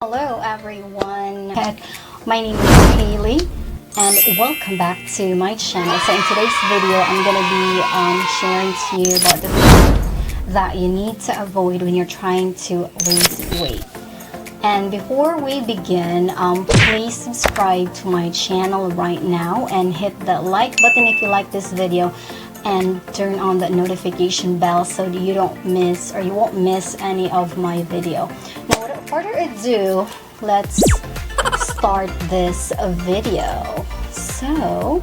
Hello everyone, my name is Hayley and welcome back to my channel. So in today's video, I'm going to be sharing to you about the food that you need to avoid when you're trying to lose weight. And before we begin, please subscribe to my channel right now and hit the like button if you like this video, and turn on the notification bell so that you don't miss or you won't miss any of my video. Now without further ado, let's start this video. So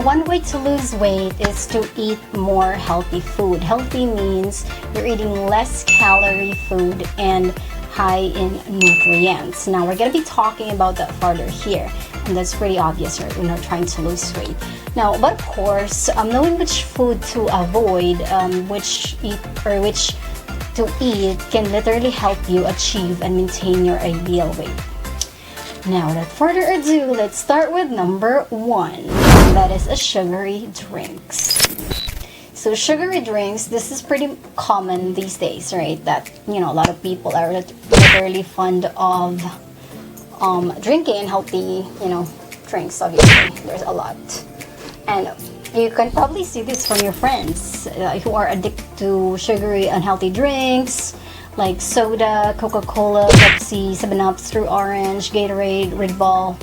one way to lose weight is to eat more healthy food. Healthy means you're eating less calorie food and high in nutrients. Now we're going to be talking about that further here, and that's pretty obvious, right? We're not trying to lose weight. Now, but of course, knowing which food to avoid, which to eat can literally help you achieve and maintain your ideal weight. Now, without further ado, let's start with number 1, and that is sugary drinks. So sugary drinks, this is pretty common these days, right? That, you know, a lot of people are literally fond of drinking healthy, you know, drinks. Obviously, there's a lot. And you can probably see this from your friends who are addicted to sugary, unhealthy drinks like soda, Coca-Cola, Pepsi, 7-Up, True Orange, Gatorade, Red Bull.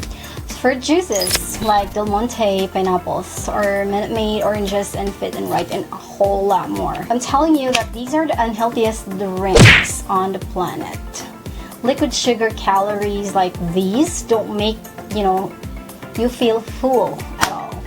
Fruit juices like Del Monte pineapples or Minute Maid oranges and Fit and Right, and a whole lot more. I'm telling you that these are the unhealthiest drinks on the planet. Liquid sugar calories like these don't make, you know, you feel full at all.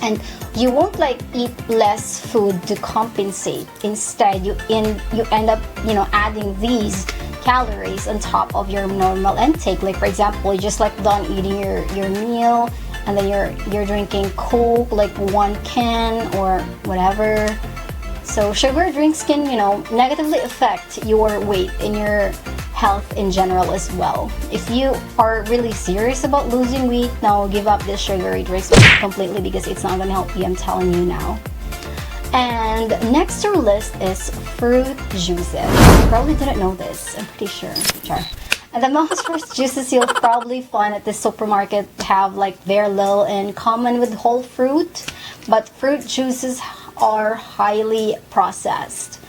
And you won't like eat less food to compensate. Instead, you end up, you know, adding these calories on top of your normal intake. Like for example, you just like done eating your meal, and then you're drinking Coke, like 1 can or whatever. So sugar drinks can, you know, negatively affect your weight and your health in general as well. If you are really serious about losing weight, now give up this sugary drinks completely, because it's not gonna help you, I'm telling you now. And next to our list is fruit juices. You probably didn't know this, I'm pretty sure. And the most fruit juices you'll probably find at the supermarket have like very little in common with whole fruit, but fruit juices are highly processed.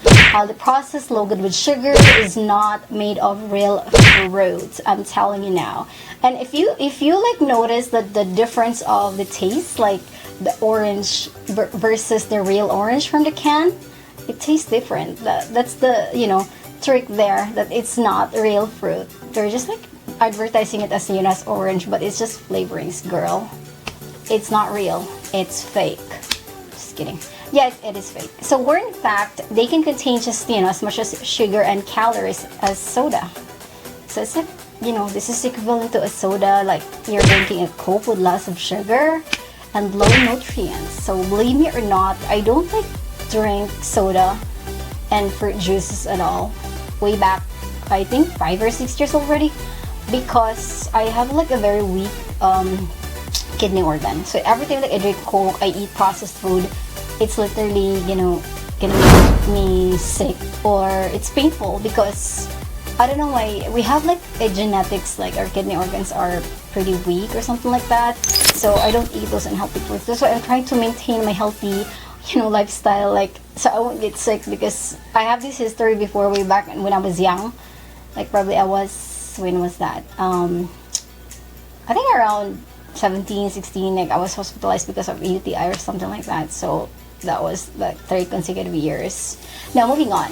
The processed loaded with sugar is not made of real fruit, I'm telling you now. And if you like notice that the difference of the taste, like the orange versus the real orange from the can, it tastes different. That's the, you know, trick there, that it's not real fruit. They're just like advertising it as, you know, as orange, but it's just flavorings, girl. It's not real, it's fake. Just kidding. Yes, it is fake. So where in fact they can contain just, you know, as much as sugar and calories as soda. So it's like, you know, this is equivalent to a soda, like you're drinking a Coke with lots of sugar and low nutrients. So believe me or not, I don't like drink soda and fruit juices at all. Way back, I think 5 or 6 years already, because I have like a very weak kidney organ. So every time that I drink Coke, I eat processed food, it's literally, you know, gonna make me sick, or it's painful, because I don't know why we have like a genetics, like our kidney organs are pretty weak or something like that. So I don't eat those unhealthy foods. That's why I'm trying to maintain my healthy, you know, lifestyle, like, so I won't get sick, because I have this history before, way back when I was young. Like probably I was, when was that? I think around 17, 16, like I was hospitalized because of UTI or something like that. So that was like 3 consecutive years. Now moving on.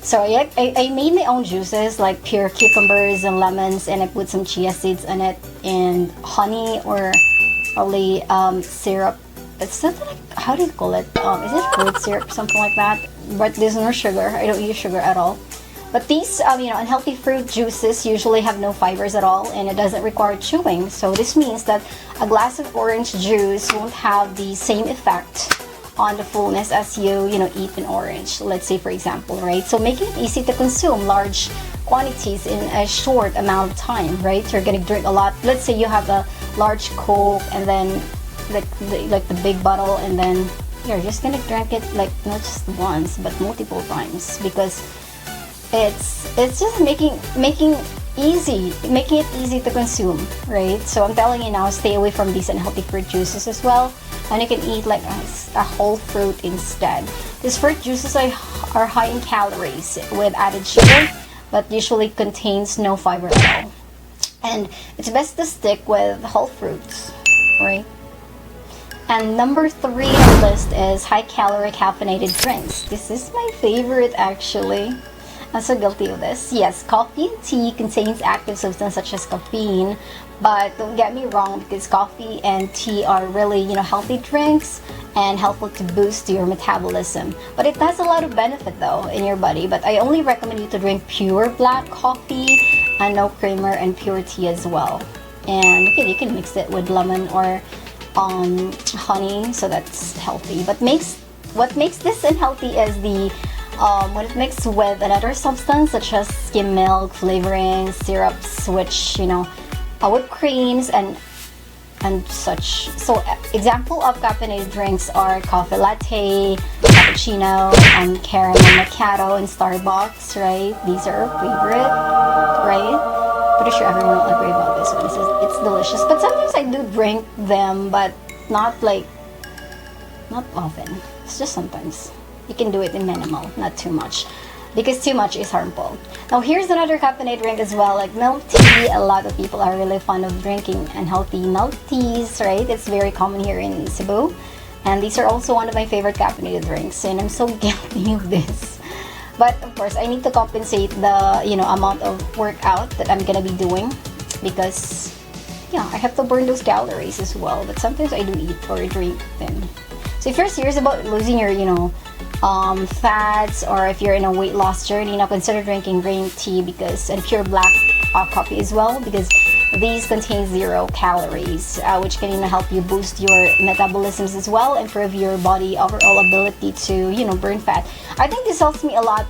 So yeah, I made my own juices, like pure cucumbers and lemons, and I put some chia seeds in it, and honey, or probably syrup. It's something like, how do you call it? Is it fruit syrup, something like that? But there's no sugar. I don't use sugar at all. But these, you know, unhealthy fruit juices usually have no fibers at all, and it doesn't require chewing. So this means that a glass of orange juice won't have the same effect on the fullness as you know, eat an orange, let's say for example, right? So making it easy to consume large quantities in a short amount of time, right? You're gonna drink a lot. Let's say you have a large Coke, and then like the big bottle, and then you're just gonna drink it like not just once but multiple times, because it's just making it easy to consume, right? So I'm telling you now, stay away from these unhealthy fruit juices as well, and you can eat like a whole fruit instead. These fruit juices are high in calories with added sugar, but usually contains no fiber at all. And it's best to stick with whole fruits, right? And number 3 on the list is high-calorie caffeinated drinks. This is my favorite, actually. I'm so guilty of this. Yes, coffee and tea contains active substances such as caffeine, but don't get me wrong, because coffee and tea are really, healthy drinks and helpful to boost your metabolism. But it has a lot of benefit though in your body. But I only recommend you to drink pure black coffee and no creamer, and pure tea as well. And okay, you can mix it with lemon or honey, so that's healthy. But what makes this unhealthy is when it mixed with another substance such as skim milk, flavoring, syrups, which whipped creams and such. So example of caffeinated drinks are coffee latte, cappuccino, caramel macchiato in Starbucks, right? These are our favorite, right? Pretty sure everyone will agree about this one. It's delicious, but sometimes I do drink them, but not often. It's just sometimes. You can do it in minimal, not too much, because too much is harmful. Now here's another caffeinated drink as well, like milk tea. A lot of people are really fond of drinking unhealthy milk teas, right? It's very common here in Cebu, and these are also one of my favorite caffeinated drinks, and I'm so guilty of this. But of course, I need to compensate the amount of workout that I'm gonna be doing, because I have to burn those calories as well. But sometimes I do eat or drink them. So if you're serious about losing your fats, or if you're in a weight loss journey, consider drinking green tea and pure black coffee as well, because these contain 0 calories, which can help you boost your metabolisms as well, improve your body overall ability to burn fat. I think this helps me a lot.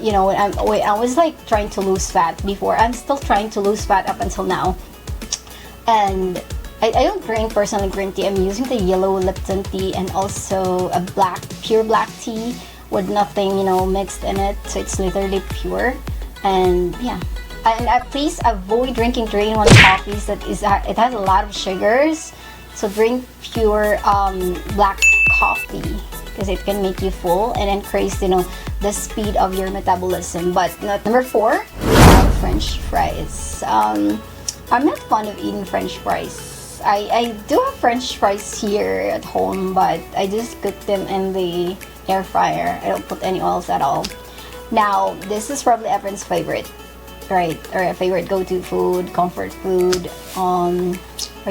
When I was like trying to lose fat before. I'm still trying to lose fat up until now, and I don't drink personally green tea. I'm using the yellow Lipton tea and also a pure black tea with nothing mixed in it, so it's literally pure. And please avoid drinking 3-in-1 coffees. It has a lot of sugars, so drink pure black coffee, because it can make you full and increase the speed of your metabolism. But number 4, we have French fries. I'm not fond of eating French fries. I do have French fries here at home, but I just cook them in the air fryer. I don't put any oils at all. Now, this is probably everyone's favorite, right? Or a favorite go-to food, comfort food. Are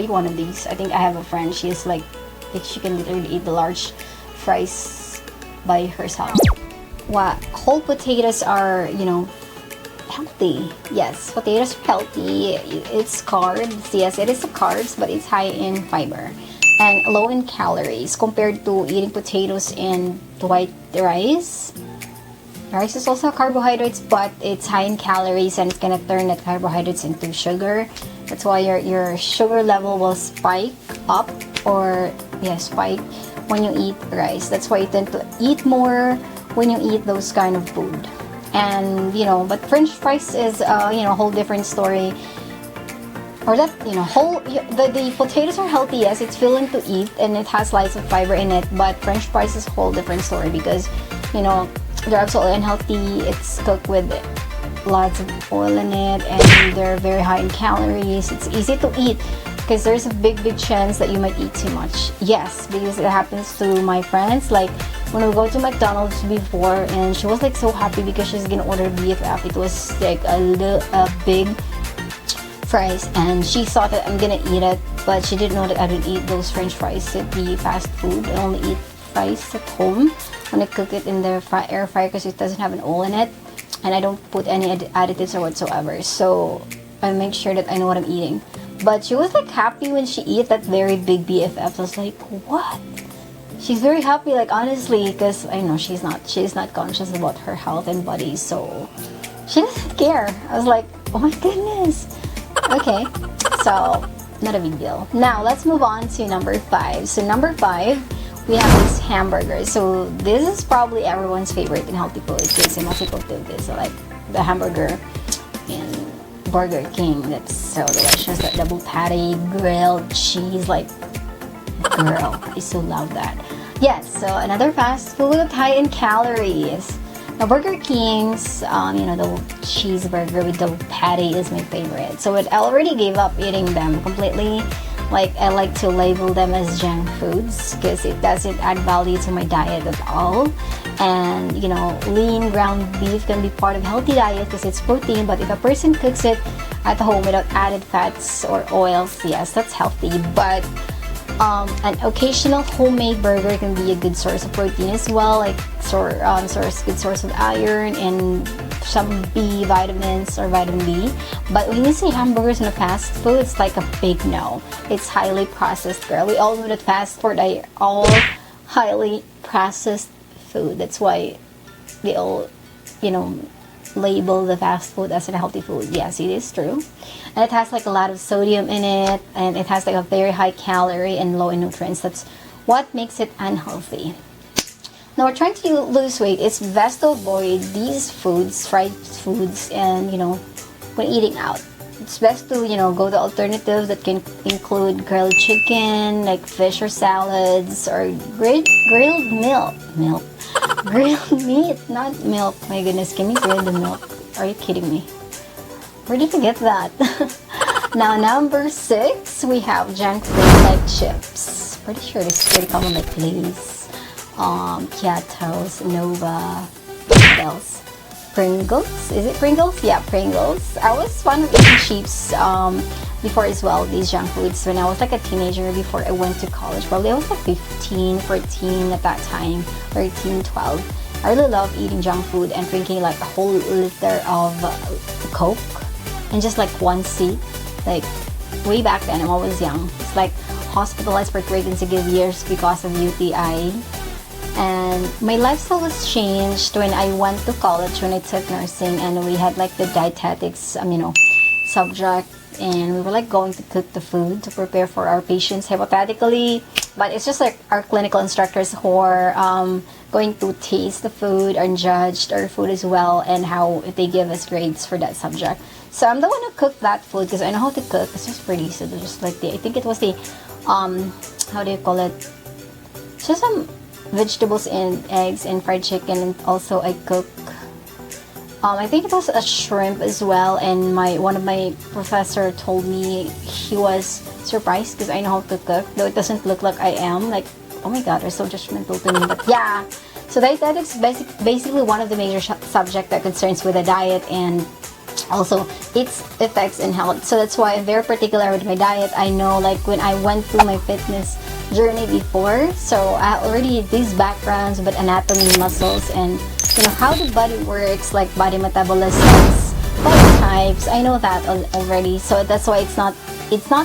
you one of these? I think I have a friend. She can literally eat the large fries by herself. Wow, whole potatoes are, healthy. Yes, potatoes are healthy. It's carbs. Yes, it is carbs, but it's high in fiber and low in calories compared to eating potatoes and white rice. Rice is also carbohydrates, but it's high in calories, and it's gonna turn the carbohydrates into sugar. That's why your sugar level will spike when you eat rice. That's why you tend to eat more when you eat those kind of food. And but French fries is a whole different story. Or that the potatoes are healthy. Yes, it's filling to eat and it has lots of fiber in it. But French fries is a whole different story, because they're absolutely unhealthy. It's cooked with lots of oil in it, and they're very high in calories. It's easy to eat, because there's a big chance that you might eat too much. Yes, because it happens to my friends. Like when we go to McDonald's before, and she was like so happy because she's gonna order BFF. It was like a big fries, and she thought that I'm gonna eat it, but she didn't know that I don't eat those French fries at the fast food. I only eat fries at home when I cook it in the air fryer, because it doesn't have an oil in it, and I don't put any additives or whatsoever. So I make sure that I know what I'm eating. But she was like happy when she ate that very big BFF. I was like, what? She's very happy, like honestly, because I know she's not conscious about her health and body, so she doesn't care. I was like, oh my goodness. Okay, so not a big deal. Now let's move on to number 5. So number 5, we have these hamburgers. So this is probably everyone's favorite in healthy food, kasi most people do this. So like the hamburger in Burger King. That's so delicious. That double patty, grilled cheese, like, girl, I so love that. Yes, so another fast food high in calories. Now, Burger King's, the cheeseburger with double patty is my favorite. So I already gave up eating them completely. Like, I like to label them as junk foods because it doesn't add value to my diet at all. And, lean ground beef can be part of a healthy diet because it's protein, but if a person cooks it at home without added fats or oils, yes, that's healthy. But an occasional homemade burger can be a good source of protein as well, like good source of iron and some B vitamins or vitamin B. But when you say hamburgers in a fast food, it's like a big no. It's highly processed, girl. We all know that fast food are all highly processed food. That's why they all, label the fast food as a healthy food. Yes, it is true. And it has like a lot of sodium in it, and it has like a very high calorie and low in nutrients. That's what makes it unhealthy. Now, we're trying to lose weight. It's best to avoid these foods, fried foods, and when eating out. It's best to go to alternatives that can include grilled chicken, like fish or salads, or grilled milk. Grilled meat, not milk. My goodness, give me grilled milk. Are you kidding me? Where did you get that? Now, number 6, we have junk food like chips. Pretty sure this is pretty common, like Lay's, Kiatos, Nova, what else? Pringles? Is it Pringles? Yeah, Pringles. I was fond of eating chips before as well, these junk foods, when I was like a teenager before I went to college. Probably I was like 15, 14 at that time, 13, 12. I really love eating junk food and drinking like a whole liter of Coke and just like one seat. Like way back then, I was young. It's like hospitalized for 3 consecutive years because of UTI. And my lifestyle was changed when I went to college, when I took nursing, and we had like the dietetics, subject, and we were like going to cook the food to prepare for our patients hypothetically. But it's just like our clinical instructors who are going to taste the food and judge our food as well, and how they give us grades for that subject. So I'm the one who cooked that food because I know how to cook. It's just pretty easy. Just like I think it was the how do you call it? Just some vegetables and eggs and fried chicken, and also I cook I think it was a shrimp as well. And one of my professor told me he was surprised because I know how to cook, though it doesn't look like I am. Like, oh my god, they're so judgmental to me. But yeah, so dietetics is basically one of the major subject that concerns with the diet and also its effects in health. So that's why I'm very particular with my diet. I know, like, when I went through my fitness journey before, so I already had these backgrounds about anatomy, muscles, and how the body works, like body metabolisms, body types. I know that already. So that's why it's not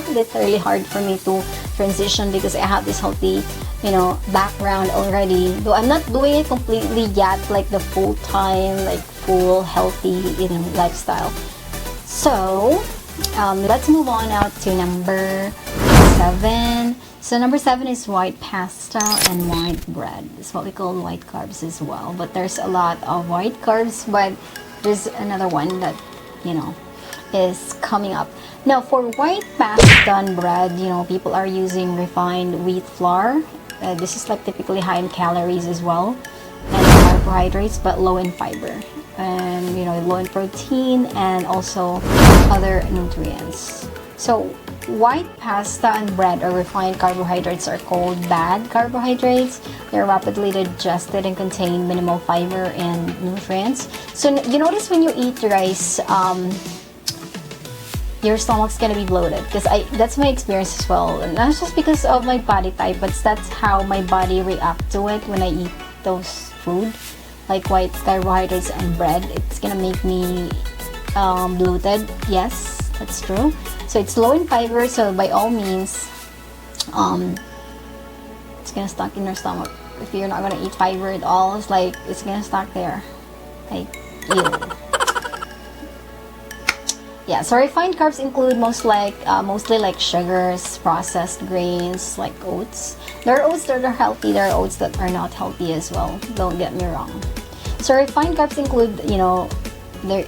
literally hard for me to transition, because I have this healthy background already, though I'm not doing it completely yet, like the full time, like full healthy lifestyle. So let's move on now to number 7. So number 7 is white pasta and white bread. It's what we call white carbs as well, but there's a lot of white carbs, but there's another one that is coming up. Now, for white pasta and bread, people are using refined wheat flour. This is like typically high in calories as well, and carbohydrates, but low in fiber, and low in protein and also other nutrients. So white pasta and bread or refined carbohydrates are called bad carbohydrates. They're rapidly digested and contain minimal fiber and nutrients. So you notice when you eat rice, your stomach's gonna be bloated, because that's my experience as well. And not just because of my body type, but that's how my body reacts to it when I eat those food, like white carbohydrates and bread. It's gonna make me bloated. Yes, that's true. So it's low in fiber, so by all means it's gonna stuck in your stomach. If you're not gonna eat fiber at all, it's like it's gonna stuck there, like ew. Yeah, so refined carbs include mostly like sugars, processed grains like oats. There are oats that are healthy, there are oats that are not healthy as well, don't get me wrong. So refined carbs include they're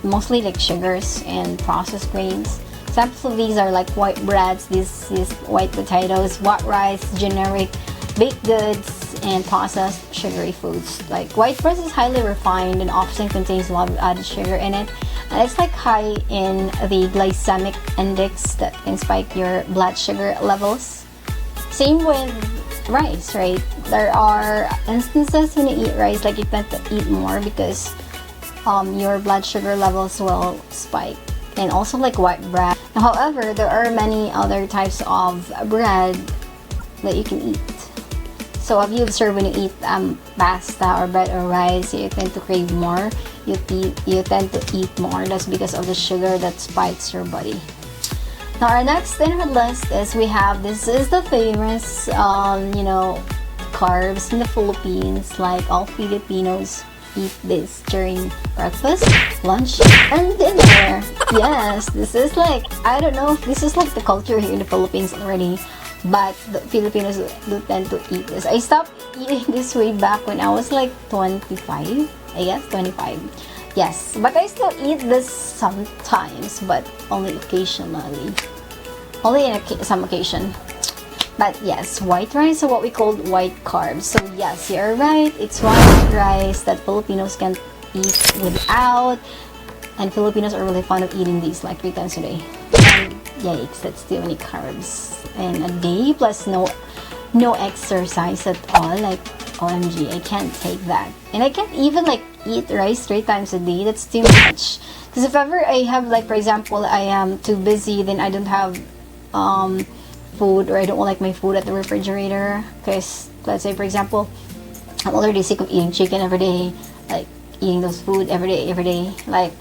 mostly like sugars and processed grains. Examples of these are like white breads, these white potatoes, white rice, generic baked goods, and processed sugary foods. Like white bread is highly refined and often contains a lot of added sugar in it, and it's like high in the glycemic index that can spike your blood sugar levels. Same with rice, right? There are instances when you eat rice, like you tend to eat more because your blood sugar levels will spike. And also like white bread. However, there are many other types of bread that you can eat. So have you observed when you eat pasta or bread or rice, you tend to crave more, you tend to eat more. That's because of the sugar that spikes your body. Now our next in our list is we have, this is the famous carbs in the Philippines. Like all Filipinos eat this during breakfast, lunch, and dinner. Yes, this is like, I don't know if this is like the culture here in the Philippines already, but the Filipinos do tend to eat this. I stopped eating this way back when I was like 25, I guess 25. Yes, but I still eat this sometimes, but only occasionally, only in some occasion. But yes, white rice, or what we call white carbs. So yes, you're right, it's white rice that Filipinos can eat without, and Filipinos are really fond of eating these like 3 times a day. And yikes, that's too many carbs in a day, plus no exercise at all. Like OMG, I can't take that. And I can't even like eat rice 3 times a day. That's too much. Because if ever I have, like for example, I am too busy, then I don't have food, or I don't like my food at the refrigerator, because let's say for example I'm already sick of eating chicken every day, like eating those food every day. Like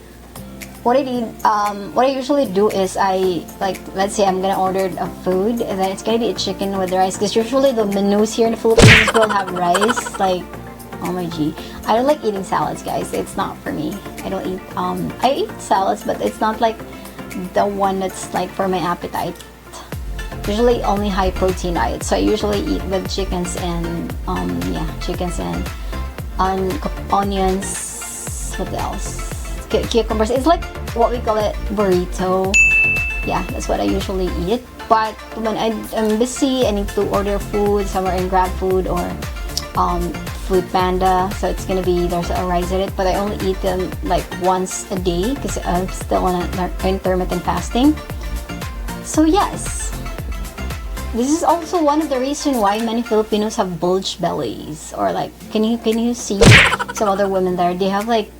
what I usually do is I, like, let's say I'm gonna order a food and then it's gonna be a chicken with rice, because usually the menus here in the Philippines will have rice. Like oh my g, I don't like eating salads, guys. It's not for me. I don't eat I eat salads, but it's not like the one that's like for my appetite. Usually only high protein diet, so I usually eat with chickens and chickens and onions. What else? Cucumbers. It's like what we call it burrito. Yeah, that's what I usually eat. But when I'm busy, I need to order food somewhere in Grab Food or Food Panda, so it's gonna be, there's a rice in it, but I only eat them like once a day because I'm still on intermittent fasting. So yes, this is also one of the reasons why many Filipinos have bulge bellies, or like, can you see some other women there? They have like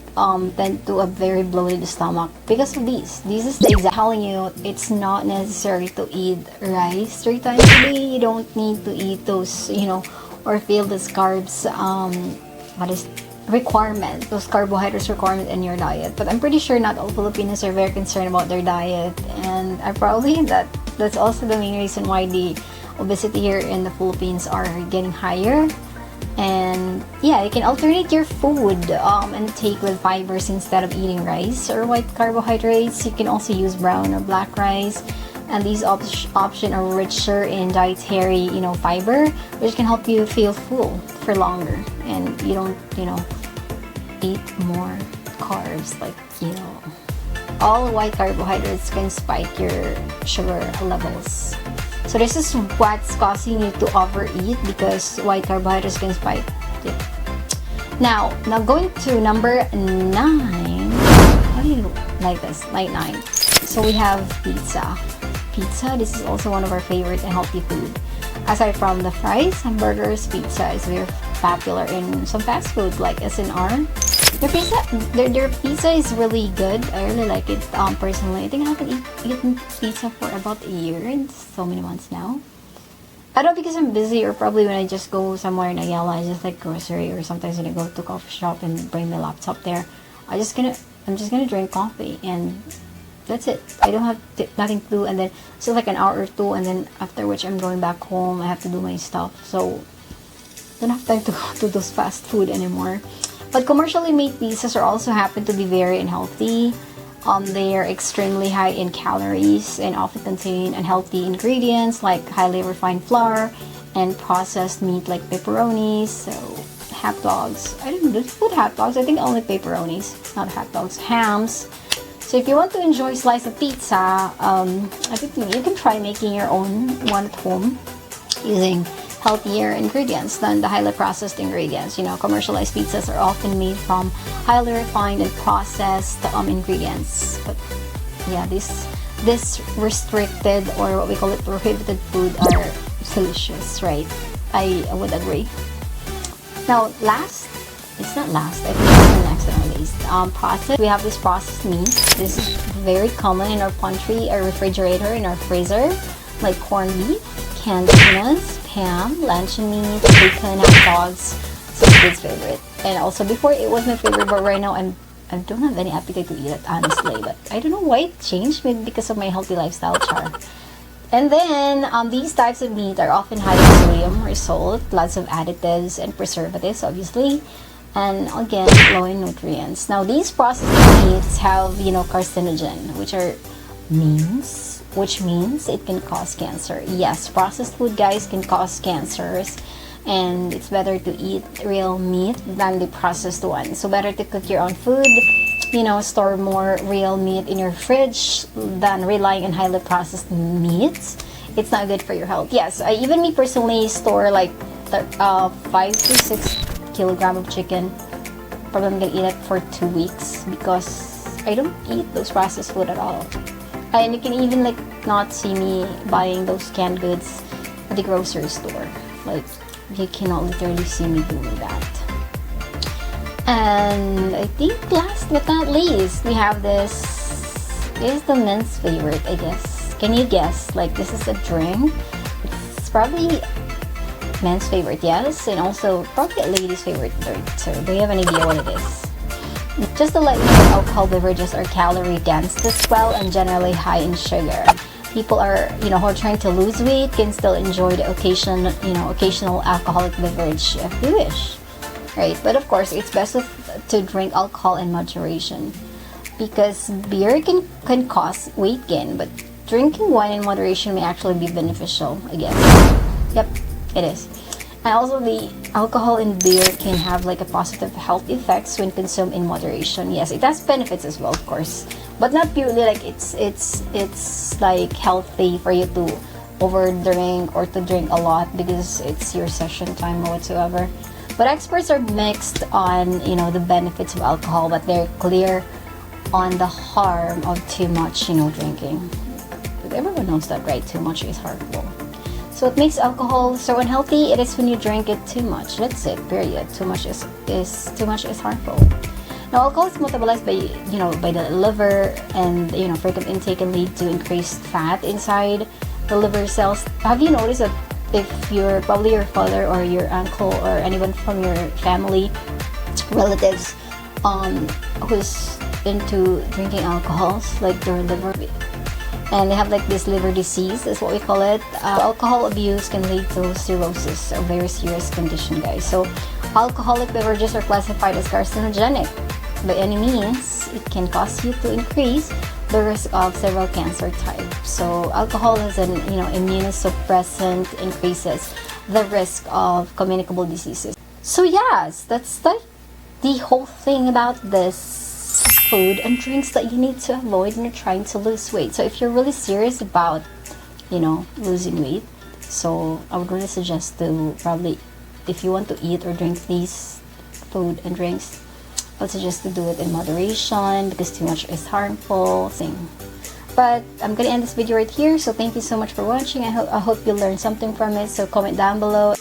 tend to a very bloated stomach because of these. This is the exact telling you, it's not necessary to eat rice 3 times a day. You don't need to eat those, or feel those carbs. What is requirement? Those carbohydrates requirement in your diet. But I'm pretty sure not all Filipinos are very concerned about their diet, and I probably that's also the main reason why the obesity here in the Philippines are getting higher. And yeah, you can alternate your food intake with fibers instead of eating rice or white carbohydrates. You can also use brown or black rice, and these options are richer in dietary fiber, which can help you feel full for longer, and you don't eat more carbs. Like all white carbohydrates can spike your sugar levels. So this is what's causing you to overeat, because white carbohydrates can spike it. Now going to number 9. How do you like this? Like 9. So we have pizza. This is also one of our favorite and healthy food. Aside from the fries, hamburgers, pizza is very popular in some fast foods like SNR. Their pizza is really good. I really like it personally. I think I haven't eaten pizza for about a year and so many months now. I don't know, because I'm busy, or probably when I just go somewhere in Ayala, I just like grocery, or sometimes when I go to coffee shop and bring my laptop there, I'm just gonna drink coffee and that's it. I don't have nothing to do, and then still like an hour or two, and then after which I'm going back home. I have to do my stuff, so I don't have time to go to those fast food anymore. But commercially made pizzas are also happen to be very unhealthy. They are extremely high in calories and often contain unhealthy ingredients like highly refined flour and processed meat like pepperonis. So hot dogs. I don't know, do they put hot dogs? I think only pepperonis, not hot dogs. Hams. So if you want to enjoy a slice of pizza, I think you can try making your own one at home using healthier ingredients than the highly processed ingredients. You know, commercialized pizzas are often made from highly refined and processed ingredients. But yeah, this restricted, or what we call it, prohibited food are delicious, right? I would agree. Now, it's not last, I think it's the next on our list. Processed, we have this processed meat. This is very common in our pantry, our refrigerator, in our freezer, like corned beef, canned tunas, ham, luncheon meat, bacon, hot dogs. So it's kids' favorite. And also before it was my favorite, but right now I don't have any appetite to eat it, honestly. But I don't know why it changed, maybe because of my healthy lifestyle, char. And then these types of meat are often high in sodium or salt, lots of additives and preservatives, obviously, and again, low in nutrients. Now, these processed meats have, you know, carcinogen, which means it can cause cancer. Yes, processed food, guys, can cause cancers, and it's better to eat real meat than the processed one. So better to cook your own food, you know, store more real meat in your fridge than relying on highly processed meats. It's not good for your health. Yes, even me personally store like 5 to 6 kilogram of chicken. Probably I'm gonna eat it for 2 weeks because I don't eat those processed food at all. And you can even like not see me buying those canned goods at the grocery store. Like, you cannot literally see me doing that. And I think last but not least, we have this is the men's favorite, I guess. Can you guess? Like, this is a drink. It's probably men's favorite, yes, and also probably a lady's favorite drink. So do you have any idea what it is? Just to let you know, alcohol beverages are calorie dense as well and generally high in sugar. People are, you know, who are trying to lose weight can still enjoy the occasional alcoholic beverage if they wish, right? But of course, it's best to drink alcohol in moderation because beer can cause weight gain, but drinking wine in moderation may actually be beneficial, I guess. Yep, it is. And also, the alcohol in beer can have like a positive health effects when consumed in moderation. Yes, it has benefits as well, of course, but not purely like it's like healthy for you to overdrink or to drink a lot because it's your session time or whatsoever. But experts are mixed on, you know, the benefits of alcohol, but they're clear on the harm of too much, you know, drinking. But everyone knows that, right? Too much is harmful. So it makes alcohol so unhealthy. It is when you drink it too much. That's it. Period. Too much is harmful. Now, alcohol is metabolized by the liver, and frequent intake can lead to increased fat inside the liver cells. Have you noticed that if you're probably your father or your uncle or anyone from your family, relatives, who's into drinking alcohols, like your liver, and they have like this liver disease, is what we call it. Alcohol abuse can lead to cirrhosis, a very serious condition, guys. So alcoholic beverages are classified as carcinogenic. By any means, it can cause you to increase the risk of several cancer types. So alcohol as an immunosuppressant increases the risk of communicable diseases. So yes, that's the whole thing about this food and drinks that you need to avoid when you're trying to lose weight. So if you're really serious about losing weight, so I would really suggest to probably, if you want to eat or drink these food and drinks, I would suggest to do it in moderation because too much is harmful. But I'm gonna end this video right here. So thank you so much for watching. I hope you learned something from it. So comment down below.